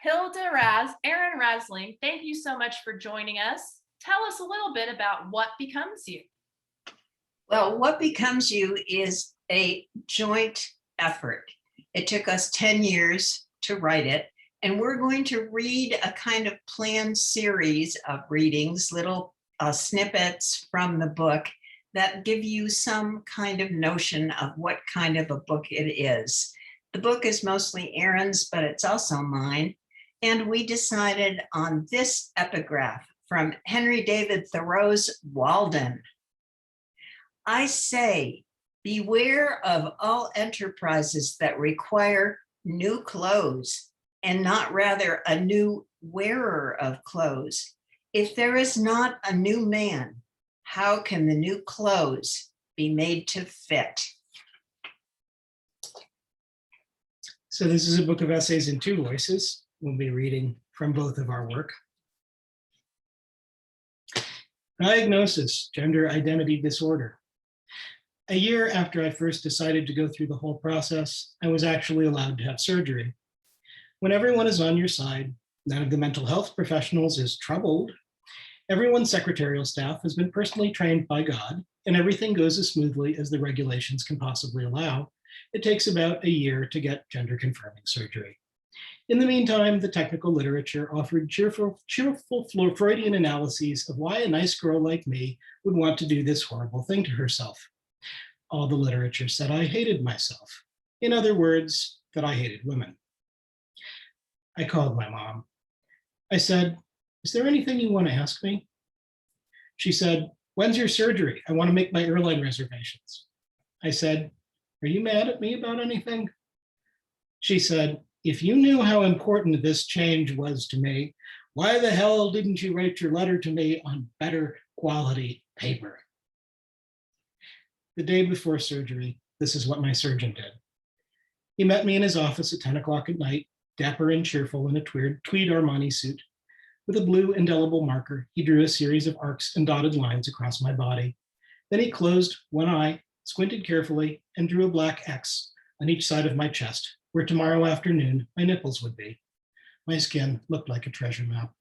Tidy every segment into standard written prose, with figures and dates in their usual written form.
Hilda Raz, Raz Link, thank you so much for joining us. Tell us a little bit about What Becomes You. Well, What Becomes You is a joint effort. It took us 10 years to write it, and we're going to read a kind of planned series of readings, little snippets from the book that give you some kind of notion of what kind of a book it is. The book is mostly Erin's, but it's also mine. And we decided on this epigraph from Henry David Thoreau's Walden. I say, beware of all enterprises that require new clothes, and not rather a new wearer of clothes. If there is not a new man, how can the new clothes be made to fit? So this is a book of essays in two voices. We'll be reading from both of our work. Diagnosis, gender identity disorder. A year after I first decided to go through the whole process, I was actually allowed to have surgery. When everyone is on your side, none of the mental health professionals is troubled. Everyone's secretarial staff has been personally trained by God, and everything goes as smoothly as the regulations can possibly allow. It takes about a year to get gender-confirming surgery. In the meantime, the technical literature offered cheerful Freudian analyses of why a nice girl like me would want to do this horrible thing to herself. All the literature said I hated myself. In other words, that I hated women. I called my mom. I said, "Is there anything you want to ask me?" She said, "When's your surgery? I want to make my airline reservations." I said, "Are you mad at me about anything?" She said, "If you knew how important this change was to me, why the hell didn't you write your letter to me on better quality paper?" The day before surgery, this is what my surgeon did. He met me in his office at 10 o'clock at night, dapper and cheerful in a tweed Armani suit. With a blue indelible marker, he drew a series of arcs and dotted lines across my body. Then he closed one eye, squinted carefully, and drew a black X on each side of my chest, where tomorrow afternoon my nipples would be. My skin looked like a treasure map.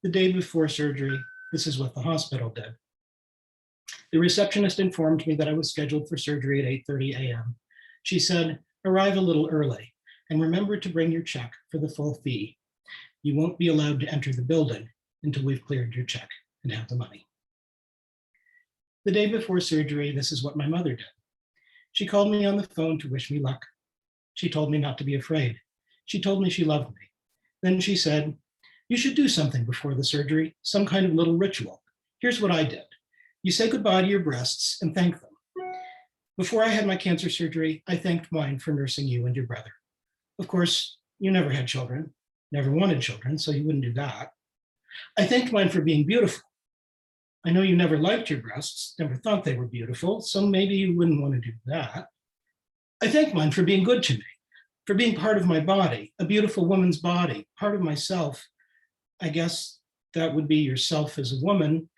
The day before surgery, this is what the hospital did. The receptionist informed me that I was scheduled for surgery at 8:30 a.m. She said, "Arrive a little early and remember to bring your check for the full fee. You won't be allowed to enter the building until we've cleared your check and have the money." The day before surgery, this is what my mother did. She called me on the phone to wish me luck. She told me not to be afraid. She told me she loved me. Then she said, "You should do something before the surgery, some kind of little ritual. Here's what I did. You say goodbye to your breasts and thank them. Before I had my cancer surgery, I thanked mine for nursing you and your brother. Of course, you never had children, never wanted children, so you wouldn't do that. I thanked mine for being beautiful. I know you never liked your breasts, never thought they were beautiful, so maybe you wouldn't want to do that. I thank mine for being good to me, for being part of my body, a beautiful woman's body, part of myself. I guess that would be yourself as a woman."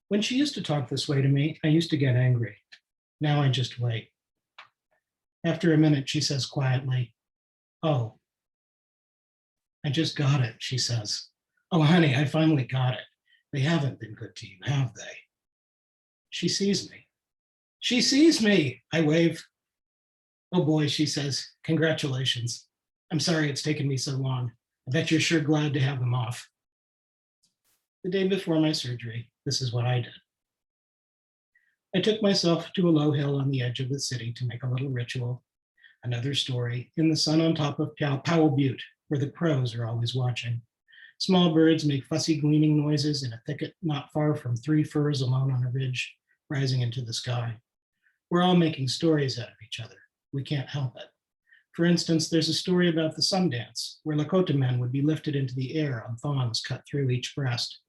When she used to talk this way to me, I used to get angry. Now I just wait. After a minute, she says quietly, "Oh, I just got it," she says. "Oh, honey, I finally got it. They haven't been good to you, have they?" She sees me. She sees me, I wave. "Oh boy," she says, "congratulations. I'm sorry it's taken me so long. I bet you're sure glad to have them off." The day before my surgery, this is what I did. I took myself to a low hill on the edge of the city to make a little ritual. Another story, in the sun on top of Powell Butte, where the crows are always watching. Small birds make fussy gleaning noises in a thicket not far from three firs alone on a ridge, rising into the sky. We're all making stories out of each other. We can't help it. For instance, there's a story about the sun dance, where Lakota men would be lifted into the air on thongs cut through each breast.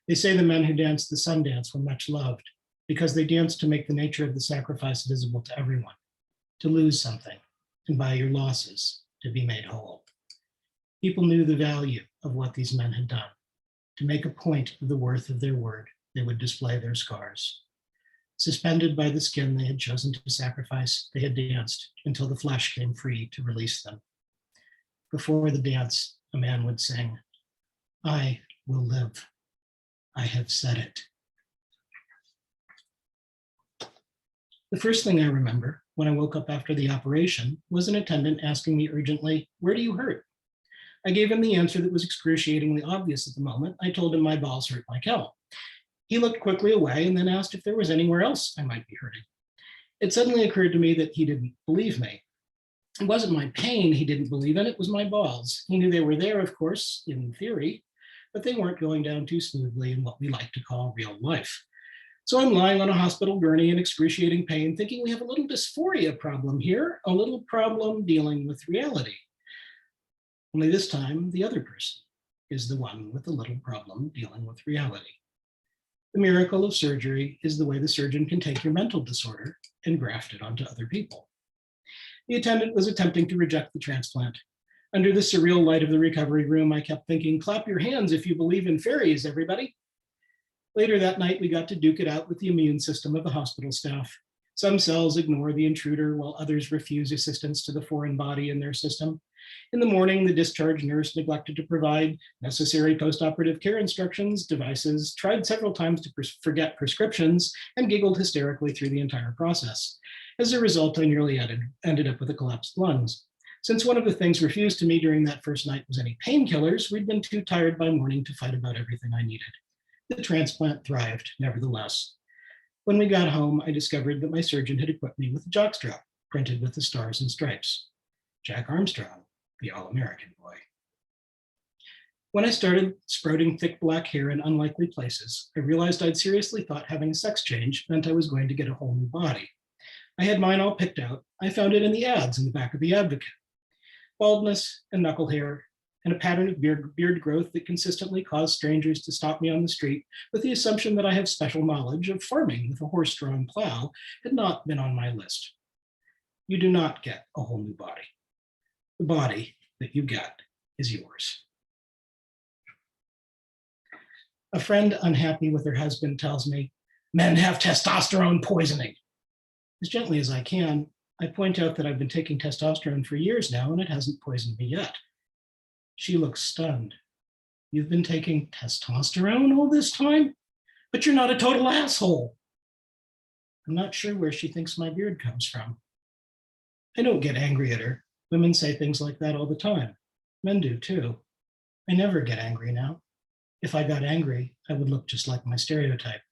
They say the men who danced the sun dance were much loved because they danced to make the nature of the sacrifice visible to everyone, to lose something, and by your losses, to be made whole. People knew the value of what these men had done. To make a point of the worth of their word, they would display their scars. Suspended by the skin they had chosen to sacrifice, they had danced until the flesh came free to release them. Before the dance, a man would sing, "I will live. I have said it." The first thing I remember when I woke up after the operation was an attendant asking me urgently, "Where do you hurt?" I gave him the answer that was excruciatingly obvious at the moment. I told him my balls hurt like hell. He looked quickly away and then asked if there was anywhere else I might be hurting. It suddenly occurred to me that he didn't believe me. It wasn't my pain he didn't believe in, it was my balls. He knew they were there, of course, in theory, but they weren't going down too smoothly in what we like to call real life. So I'm lying on a hospital gurney in excruciating pain, thinking we have a little dysphoria problem here, a little problem dealing with reality. Only this time, the other person is the one with the little problem dealing with reality. The miracle of surgery is the way the surgeon can take your mental disorder and graft it onto other people. The attendant was attempting to reject the transplant. Under the surreal light of the recovery room, I kept thinking, clap your hands if you believe in fairies, everybody. Later that night, we got to duke it out with the immune system of the hospital staff. Some cells ignore the intruder while others refuse assistance to the foreign body in their system. In the morning, the discharge nurse neglected to provide necessary postoperative care instructions, devices, tried several times to forget prescriptions, and giggled hysterically through the entire process. As a result, I nearly ended up with a collapsed lungs. Since one of the things refused to me during that first night was any painkillers, we'd been too tired by morning to fight about everything I needed. The transplant thrived, nevertheless. When we got home, I discovered that my surgeon had equipped me with a jockstrap printed with the stars and stripes. Jack Armstrong, the all-American boy. When I started sprouting thick black hair in unlikely places, I realized I'd seriously thought having a sex change meant I was going to get a whole new body. I had mine all picked out. I found it in the ads in the back of the Advocate. Baldness and knuckle hair, and a pattern of beard growth that consistently caused strangers to stop me on the street with the assumption that I have special knowledge of farming with a horse-drawn plow had not been on my list. You do not get a whole new body. The body that you get is yours. A friend unhappy with her husband tells me, "Men have testosterone poisoning." As gently as I can, I point out that I've been taking testosterone for years now and it hasn't poisoned me yet. She looks stunned. "You've been taking testosterone all this time? But you're not a total asshole." I'm not sure where she thinks my beard comes from. I don't get angry at her. Women say things like that all the time. Men do too. I never get angry now. If I got angry, I would look just like my stereotype.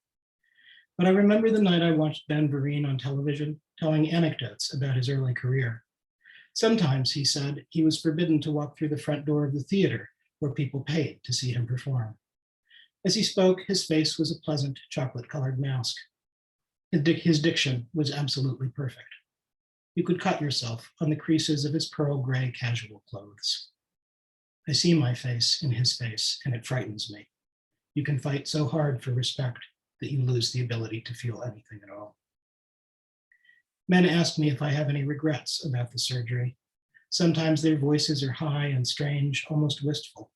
But I remember the night I watched Ben Vereen on television telling anecdotes about his early career. Sometimes, he said, he was forbidden to walk through the front door of the theater where people paid to see him perform. As he spoke, his face was a pleasant chocolate-colored mask. His diction was absolutely perfect. You could cut yourself on the creases of his pearl gray casual clothes. I see my face in his face, and it frightens me. You can fight so hard for respect that you lose the ability to feel anything at all. Men ask me if I have any regrets about the surgery. Sometimes their voices are high and strange, almost wistful.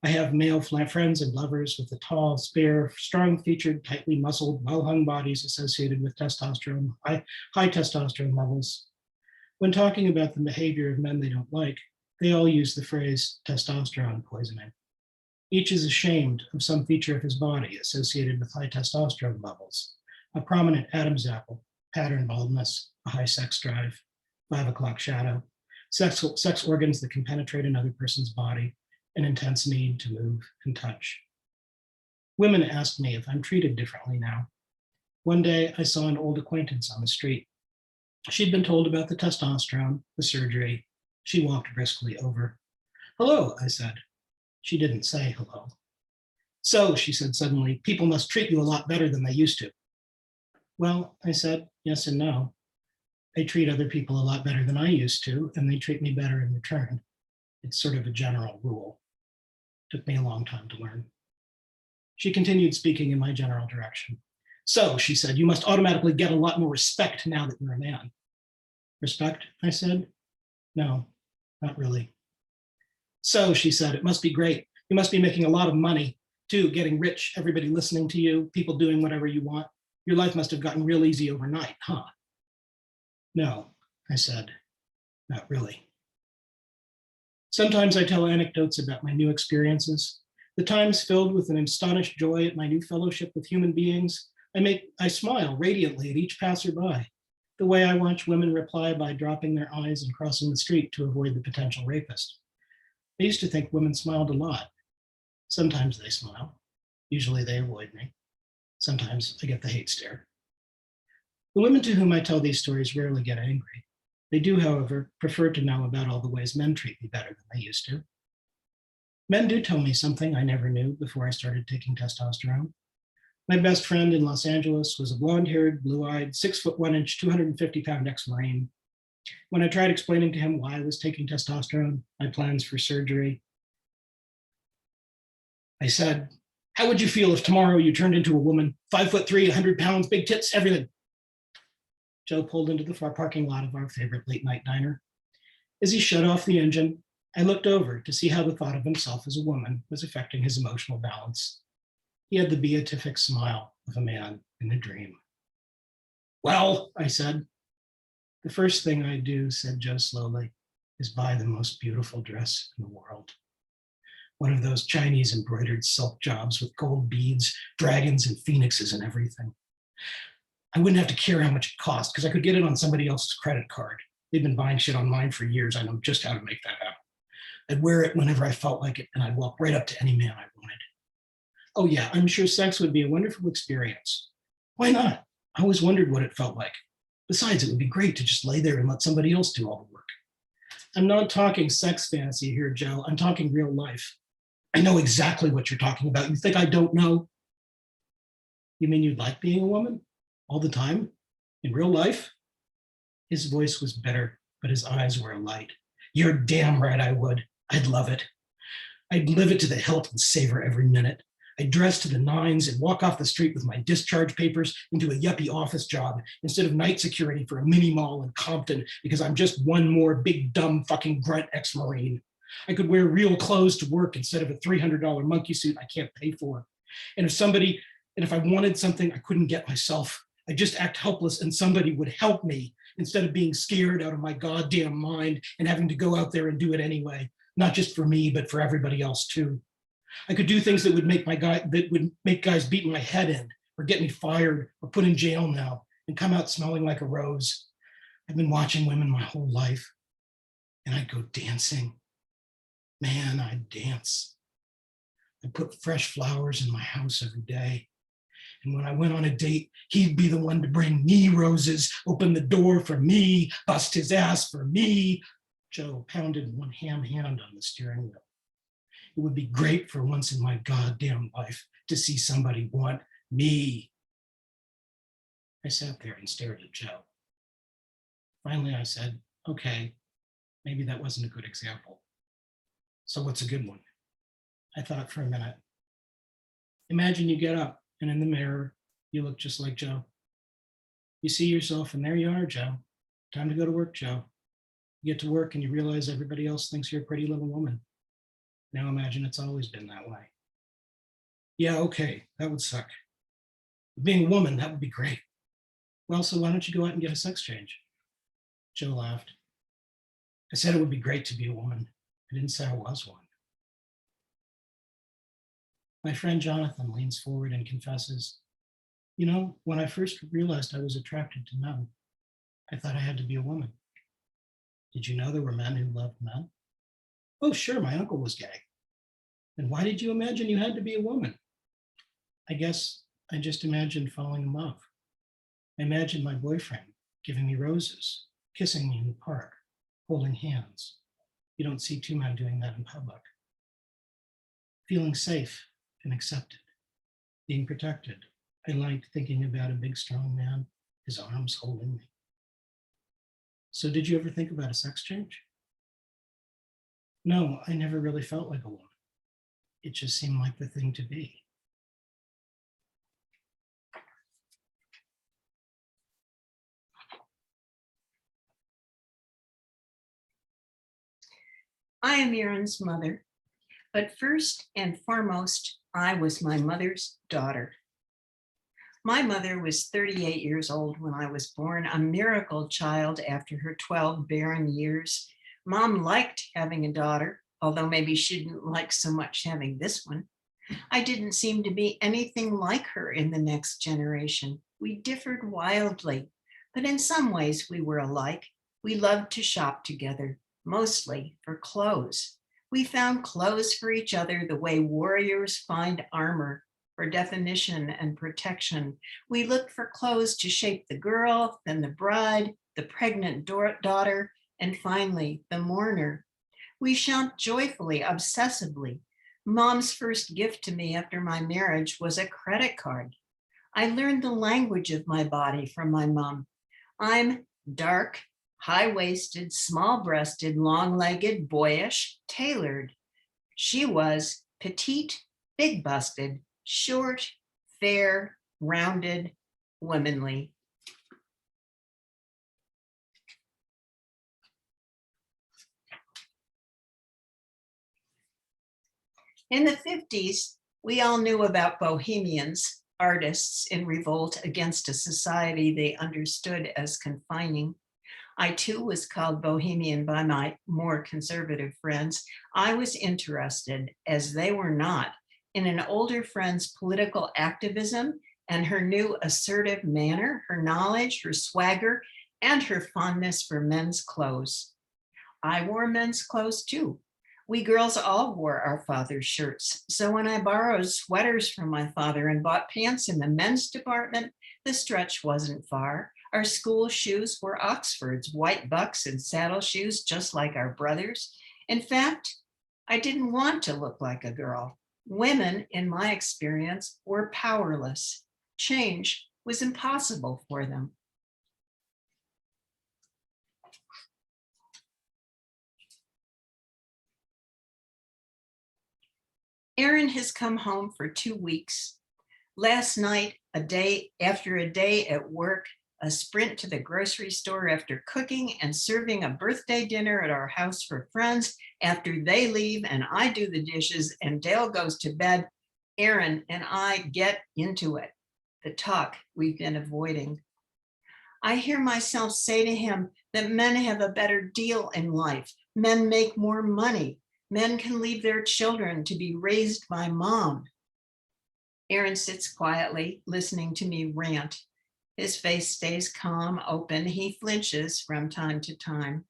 I have male friends and lovers with the tall, spare, strong-featured, tightly muscled, well-hung bodies associated with testosterone, high testosterone levels. When talking about the behavior of men they don't like, they all use the phrase testosterone poisoning. Each is ashamed of some feature of his body associated with high testosterone levels, a prominent Adam's apple, pattern baldness, a high sex drive, 5 o'clock shadow, sex organs that can penetrate another person's body, an intense need to move and touch. Women ask me if I'm treated differently now. One day I saw an old acquaintance on the street. She'd been told about the testosterone, the surgery. She walked briskly over. "Hello," I said. She didn't say hello. "So," she said suddenly, "people must treat you a lot better than they used to." "Well," I said, "yes and no. I treat other people a lot better than I used to, and they treat me better in return. It's sort of a general rule. Took me a long time to learn." She continued speaking in my general direction. "So," she said, "you must automatically get a lot more respect now that you're a man." "Respect?" I said. "No, not really." "So," she said, "it must be great. You must be making a lot of money, too, getting rich, everybody listening to you, people doing whatever you want. Your life must have gotten real easy overnight, huh? No, I said, not really. Sometimes I tell anecdotes about my new experiences, the times filled with an astonished joy at my new fellowship with human beings. I smile radiantly at each passerby, the way I watch women reply by dropping their eyes and crossing the street to avoid the potential rapist. I used to think women smiled a lot. Sometimes they smile. Usually they avoid me. Sometimes I get the hate stare. The women to whom I tell these stories rarely get angry. They do, however, prefer to know about all the ways men treat me better than they used to. Men do tell me something I never knew before I started taking testosterone. My best friend in Los Angeles was a blonde-haired, blue-eyed, 6'1" 250-pound ex-Marine. When I tried explaining to him why I was taking testosterone, my plans for surgery, I said, "How would you feel if tomorrow you turned into a woman, 5'3", 100 pounds, big tits, everything?" Joe pulled into the far parking lot of our favorite late night diner. As he shut off the engine, I looked over to see how the thought of himself as a woman was affecting his emotional balance. He had the beatific smile of a man in a dream. "Well," I said. "The first thing I do," said Joe slowly, "is buy the most beautiful dress in the world. One of those Chinese embroidered silk jobs with gold beads, dragons, and phoenixes and everything. I wouldn't have to care how much it cost because I could get it on somebody else's credit card. They've been buying shit on mine for years. I know just how to make that happen. I'd wear it whenever I felt like it, and I'd walk right up to any man I wanted. Oh yeah, I'm sure sex would be a wonderful experience. Why not? I always wondered what it felt like. Besides, it would be great to just lay there and let somebody else do all the work." I'm not talking sex fantasy here, Joe. I'm talking real life. I know exactly what you're talking about. You think I don't know? You mean you'd like being a woman? All the time? In real life? His voice was bitter, but his eyes were alight. "You're damn right I would. I'd love it. I'd live it to the hilt and savor every minute. I'd dress to the nines and walk off the street with my discharge papers into a yuppie office job instead of night security for a mini mall in Compton because I'm just one more big dumb fucking grunt ex-Marine. I could wear real clothes to work instead of a $300 monkey suit I can't pay for. And if I wanted something I couldn't get myself, I'd just act helpless and somebody would help me instead of being scared out of my goddamn mind and having to go out there and do it anyway, not just for me, but for everybody else too. I could do things that would make guys beat my head in or get me fired or put in jail now and come out smelling like a rose. I've been watching women my whole life, and I'd go dancing. Man, I'd dance. I'd put fresh flowers in my house every day. And when I went on a date, he'd be the one to bring me roses, open the door for me, bust his ass for me." Joe pounded one ham hand on the steering wheel. "It would be great for once in my goddamn life to see somebody want me." I sat there and stared at Joe. Finally, I said, "Okay, maybe that wasn't a good example. So what's a good one?" I thought for a minute. Imagine you get up and in the mirror, you look just like Joe. You see yourself and there you are, Joe. Time to go to work, Joe. You get to work and you realize everybody else thinks you're a pretty little woman. Now imagine it's always been that way. Yeah, okay, that would suck. Being a woman, that would be great. Well, so why don't you go out and get a sex change? Joe laughed. I said it would be great to be a woman. I didn't say I was one. My friend Jonathan leans forward and confesses, "You know, when I first realized I was attracted to men, I thought I had to be a woman." "Did you know there were men who loved men?" "Oh, sure, my uncle was gay." "Then why did you imagine you had to be a woman?" "I guess I just imagined falling in love. I imagined my boyfriend giving me roses, kissing me in the park, holding hands. You don't see two men doing that in public. Feeling safe and accepted, being protected. I liked thinking about a big, strong man, his arms holding me." "So did you ever think about a sex change?" "No, I never really felt like a woman. It just seemed like the thing to be." I am Aaron's mother, but first and foremost, I was my mother's daughter. My mother was 38 years old when I was born, a miracle child after her 12 barren years. Mom liked having a daughter, although maybe she didn't like so much having this one. I didn't seem to be anything like her in the next generation. We differed wildly, but in some ways we were alike. We loved to shop together, mostly for clothes. We found clothes for each other the way warriors find armor, for definition and protection. We looked for clothes to shape the girl, then the bride, the pregnant daughter, and finally the mourner. We shopped joyfully, obsessively. Mom's first gift to me after my marriage was a credit card. I learned the language of my body from my mom. I'm dark, high-waisted, small-breasted, long-legged, boyish, tailored. She was petite, big-busted, short, fair, rounded, womanly. In the 50s, we all knew about bohemians, artists in revolt against a society they understood as confining. I too was called bohemian by my more conservative friends. I was interested, as they were not, in an older friend's political activism and her new assertive manner, her knowledge, her swagger, and her fondness for men's clothes. I wore men's clothes too. We girls all wore our father's shirts. So when I borrowed sweaters from my father and bought pants in the men's department, the stretch wasn't far. Our school shoes were Oxfords, white bucks and saddle shoes, just like our brothers. In fact, I didn't want to look like a girl. Women, in my experience, were powerless. Change was impossible for them. Aaron has come home for 2 weeks. Last night, a day at work, a sprint to the grocery store after cooking and serving a birthday dinner at our house for friends. After they leave and I do the dishes and Dale goes to bed, Aaron and I get into it, the talk we've been avoiding. I hear myself say to him that men have a better deal in life. Men make more money. Men can leave their children to be raised by mom. Aaron sits quietly, listening to me rant. His face stays calm, open. He flinches from time to time.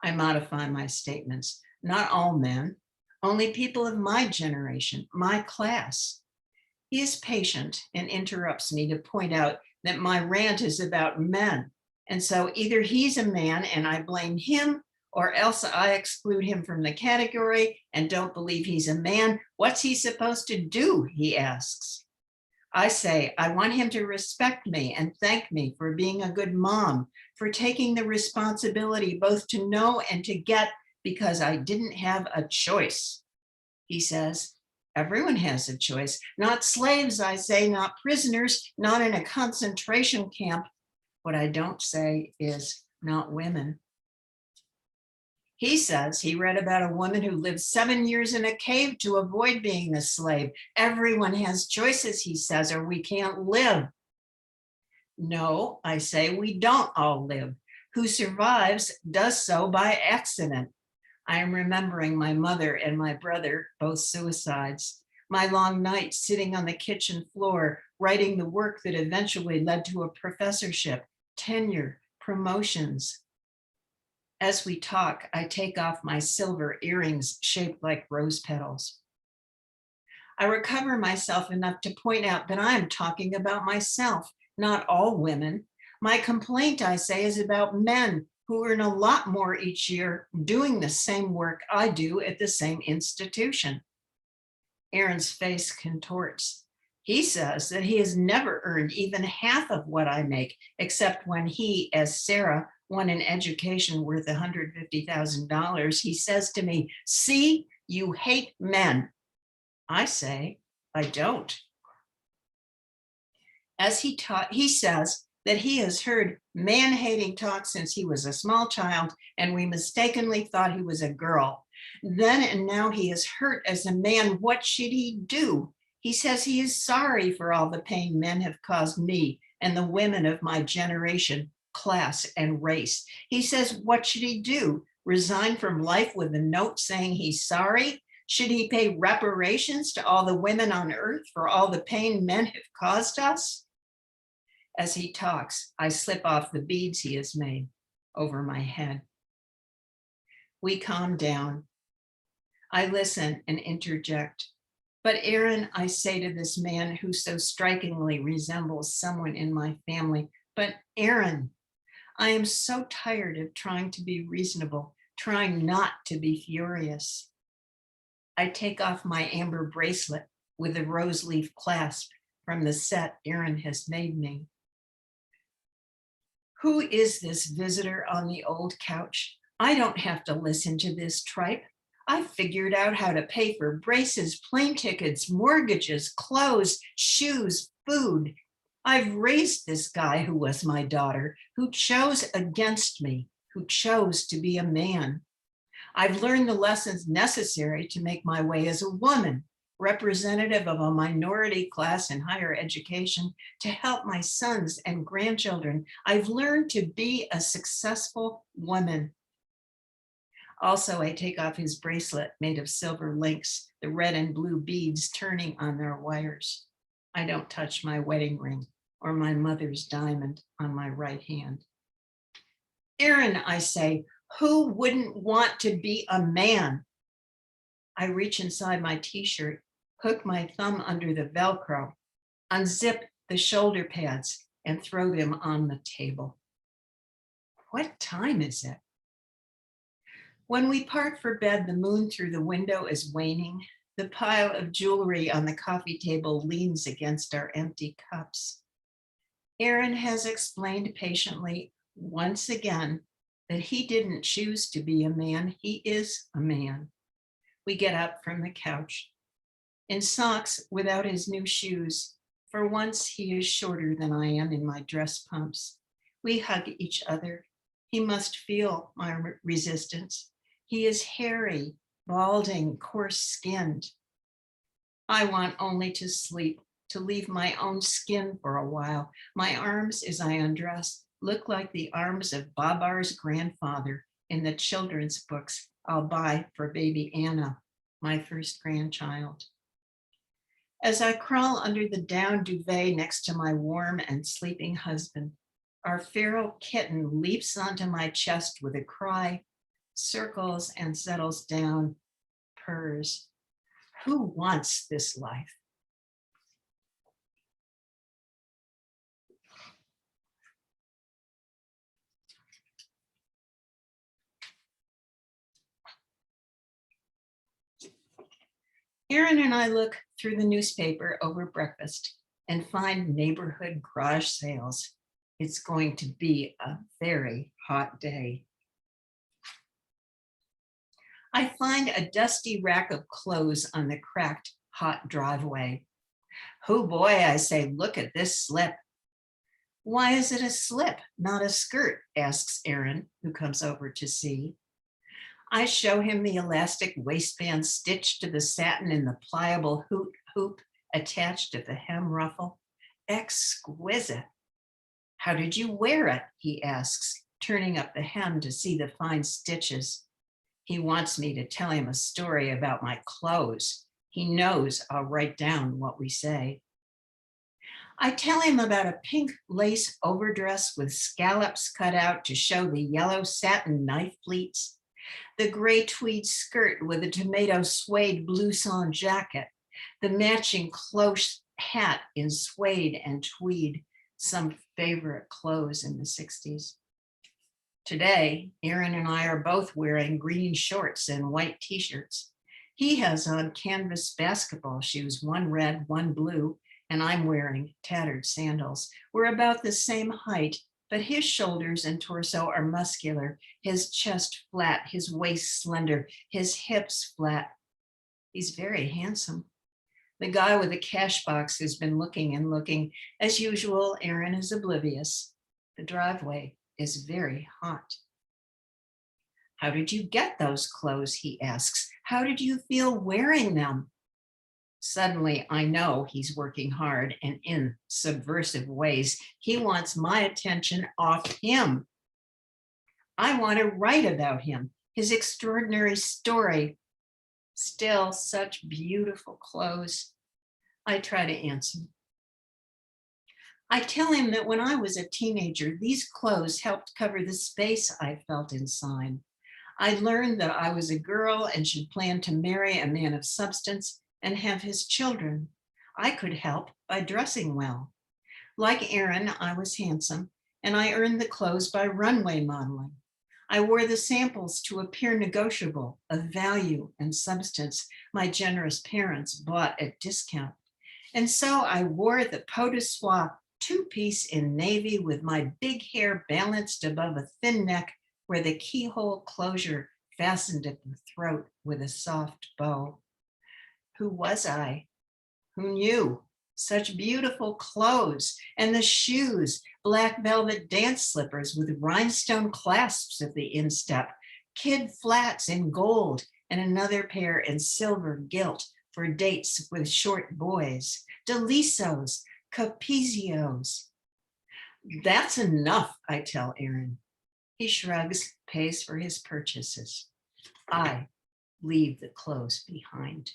I modify my statements. Not all men, only people of my generation, my class. He is patient and interrupts me to point out that my rant is about men. And so either he's a man and I blame him, or else I exclude him from the category and don't believe he's a man. What's he supposed to do? He asks. I say, I want him to respect me and thank me for being a good mom, for taking the responsibility both to know and to get, because I didn't have a choice. He says, everyone has a choice. Not slaves, I say, not prisoners, not in a concentration camp. What I don't say is not women. He says he read about a woman who lived 7 years in a cave to avoid being a slave. Everyone has choices, he says, or we can't live. No, I say, we don't all live. Who survives does so by accident. I am remembering my mother and my brother, both suicides. My long nights sitting on the kitchen floor, writing the work that eventually led to a professorship, tenure, promotions. As we talk, I take off my silver earrings shaped like rose petals. I recover myself enough to point out that I am talking about myself, not all women. My complaint, I say, is about men who earn a lot more each year doing the same work I do at the same institution. Aaron's face contorts. He says that he has never earned even half of what I make, except when he, as Sarah, won an education worth $150,000. He says to me, see, you hate men. I say, I don't. As he says that he has heard man-hating talk since he was a small child, and we mistakenly thought he was a girl. Then and now he is hurt as a man. What should he do? He says he is sorry for all the pain men have caused me and the women of my generation, class, and race. He says, what should he do? Resign from life with a note saying he's sorry? Should he pay reparations to all the women on earth for all the pain men have caused us? As he talks, I slip off the beads he has made over my head. We calm down. I listen and interject. But Aaron, I say to this man who so strikingly resembles someone in my family, but Aaron, I am so tired of trying to be reasonable, trying not to be furious. I take off my amber bracelet with a rose leaf clasp from the set Aaron has made me. Who is this visitor on the old couch? I don't have to listen to this tripe. I figured out how to pay for braces, plane tickets, mortgages, clothes, shoes, food. I've raised this guy who was my daughter, who chose against me, who chose to be a man. I've learned the lessons necessary to make my way as a woman, representative of a minority class in higher education, to help my sons and grandchildren. I've learned to be a successful woman. Also, I take off his bracelet made of silver links, the red and blue beads turning on their wires. I don't touch my wedding ring or my mother's diamond on my right hand. Aaron, I say, who wouldn't want to be a man? I reach inside my t-shirt, hook my thumb under the Velcro, unzip the shoulder pads, and throw them on the table. What time is it? When we part for bed, the moon through the window is waning. The pile of jewelry on the coffee table leans against our empty cups. Aaron has explained patiently once again that he didn't choose to be a man. He is a man. We get up from the couch. In socks, without his new shoes, for once he is shorter than I am in my dress pumps. We hug each other. He must feel my resistance. He is hairy, balding, coarse-skinned. I want only to sleep, to leave my own skin for a while. My arms, as I undress, look like the arms of Babar's grandfather in the children's books I'll buy for baby Anna, my first grandchild. As I crawl under the down duvet next to my warm and sleeping husband, our feral kitten leaps onto my chest with a cry, circles and settles down, purrs. Who wants this life? Aaron and I look through the newspaper over breakfast and find neighborhood garage sales. It's going to be a very hot day. I find a dusty rack of clothes on the cracked, hot driveway. Oh boy, I say, look at this slip. Why is it a slip, not a skirt? Asks Aaron, who comes over to see. I show him the elastic waistband stitched to the satin in the pliable hoop attached at the hem ruffle. Exquisite. How did you wear it? He asks, turning up the hem to see the fine stitches. He wants me to tell him a story about my clothes. He knows I'll write down what we say. I tell him about a pink lace overdress with scallops cut out to show the yellow satin knife pleats, the gray tweed skirt with a tomato suede blouson jacket, the matching cloche hat in suede and tweed, some favorite clothes in the 60s. Today, Aaron and I are both wearing green shorts and white t-shirts. He has on canvas basketball shoes, one red, one blue, and I'm wearing tattered sandals. We're about the same height, but his shoulders and torso are muscular, his chest flat, his waist slender, his hips flat. He's very handsome. The guy with the cash box has been looking and looking. As usual, Aaron is oblivious. The driveway is very hot. How did you get those clothes? He asks. How did you feel wearing them? Suddenly, I know he's working hard and in subversive ways. He wants my attention off him. I want to write about him, his extraordinary story. Still, such beautiful clothes. I try to answer. I tell him that when I was a teenager, these clothes helped cover the space I felt inside. I learned that I was a girl and should plan to marry a man of substance and have his children. I could help by dressing well. Like Aaron, I was handsome, and I earned the clothes by runway modeling. I wore the samples to appear negotiable, of value and substance my generous parents bought at discount. And so I wore the pot de soie two-piece in navy with my big hair balanced above a thin neck where the keyhole closure fastened at the throat with a soft bow. Who was I? Who knew? Such beautiful clothes, and the shoes, black velvet dance slippers with rhinestone clasps at the instep, kid flats in gold, and another pair in silver gilt for dates with short boys, Delisos, Capizios. That's enough, I tell Aaron. He shrugs, pays for his purchases. I leave the clothes behind.